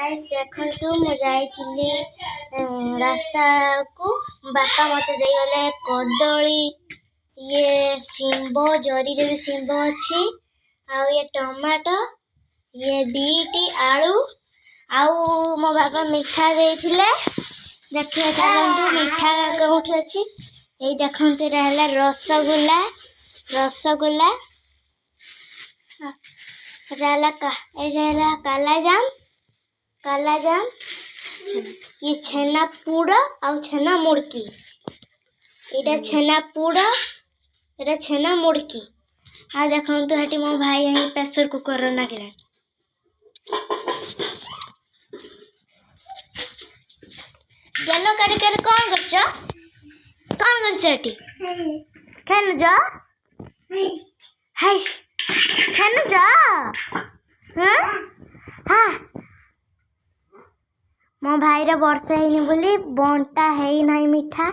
guys देखंतु मु जाइथिली रास्ता को बापा मते देगले कदली ये सिंबो जरी रे सिंबो अछि आ ये टमाटो ये बीटी आलू आउ मो बापा मिठा देथिले देखिए चलंतु मिठा कोठी अछि ए देखंतु रहला रसगुल्ला रसगुल्ला रहला काला जाम ये छेना पूड़ा और छेना मुड़की इटा छेना पूड़ा इटा छेना मुड़की आ देखंतु हटी मो भाई यही प्रेशर कुकर ना के गेलो कड़ी कर कौन करछ हटी खेल जा हाइस खेल जा हां हां मो भाई रे वर्षा हेनी बोली बंटा हेई नाही मिठा